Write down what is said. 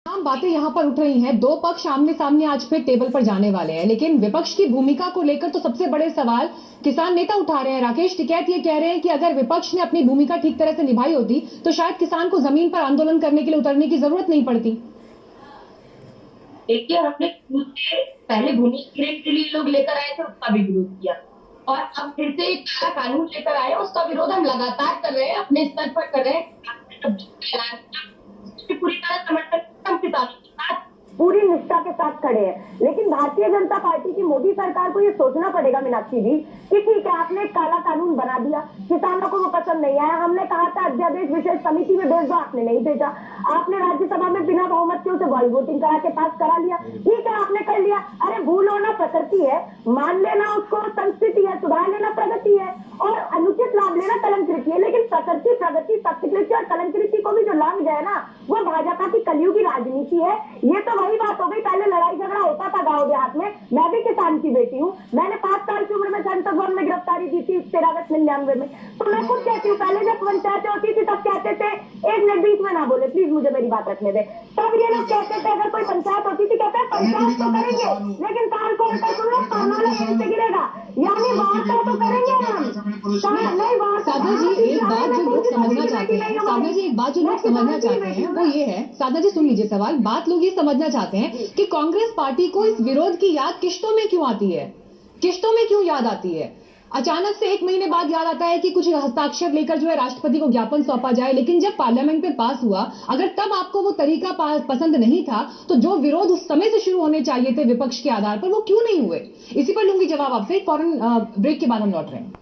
तमाम बातें यहाँ पर उठ रही हैं। दो पक्ष आमने सामने आज फिर टेबल पर जाने वाले हैं, लेकिन विपक्ष की भूमिका को लेकर तो सबसे बड़े सवाल किसान नेता उठा रहे हैं। राकेश टिकैत ये कह रहे हैं कि अगर विपक्ष ने अपनी भूमिका ठीक तरह से निभाई होती तो शायद किसान को जमीन पर आंदोलन करने के लिए उतरने की जरूरत नहीं पड़ती। देखिए, हमने खुद से पहले भूमि स्क्रीन के लिए लोग लेकर आए थे, उसका भी विरोध किया और अब फिर से एक नया कानून लेकर आए, उसका विरोध हम लगातार कर रहे हैं, अपने स्तर पर कर रहे हैं। पूरी तरह समर्थन हम किसानों के साथ पूरी निष्ठा के साथ खड़े हैं। लेकिन भारतीय जनता पार्टी की मोदी सरकार को ये सोचना पड़ेगा मीनाक्षी जी कि ठीक है, आपने एक काला कानून बना दिया, किसानों को वो पसंद नहीं आया, हमने कहा था अध्यादेश विशेष समिति में भेज दो, आपने नहीं भेजा, आपने राज्यसभा में बिना बहुमत के उसे वॉइस वोटिंग करा के पास करा लिया। ठीक है, आपने कर लिया। अरे भूल होना प्रकृति है, मान लेना उसको संस्कृति है, सुधार लेना प्रगति है और अनुचित लाभ लेना कलंकृति है। लेकिन प्रकृति, प्रगति, सत्यकृति और कलंकृति को भी जो लांग जाए ना, वो भाजपा की कलयुगी राजनीति है। ये तो वही बात हो गई, पहले लड़ाई झगड़ा होता था गांव देहात में। मैं भी किसान की बेटी हूँ, मैंने 5 साल की उम्र में सेंट्रल गवर्नमेंट में गिरफ्तारी दी थी 13 अगस्त 99 में। तो मैं खुद कहती हूँ, पहले जब पंचायतें होती थी तब कहते थे, एक मिनट बीच में ना बोले प्लीज, मुझे मेरी बात रखने दे। तब ये लोग कहते थे, अगर कोई पंचायत होती थी कहते हैं पंचायत तो करेंगे लेकिन कान खोल कर सुनो, कानून यहीं से गिरेगा, यानी वार्ता तो करेंगे हम। साधना जी, एक बात जो लोग समझना चाहते हैं, साधना जी एक बात जो लोग समझना चाहते हैं वो ये है, साधना जी सुन लीजिए सवाल, बात लोग ये समझना चाहते हैं कि कांग्रेस पार्टी को इस विरोध की याद किश्तों में क्यों आती है, किश्तों में क्यों याद आती है? अचानक से 1 महीने बाद याद आता है कि कुछ हस्ताक्षर लेकर जो है राष्ट्रपति को ज्ञापन सौंपा जाए, लेकिन जब पार्लियामेंट में पास हुआ, अगर तब आपको वो तरीका पसंद नहीं था तो जो विरोध उस समय से शुरू होने चाहिए थे विपक्ष के आधार पर, वो क्यों नहीं हुए? इसी पर लूंगी जवाब आपसे, फौरन ब्रेक के बाद हम लौट रहे हैं।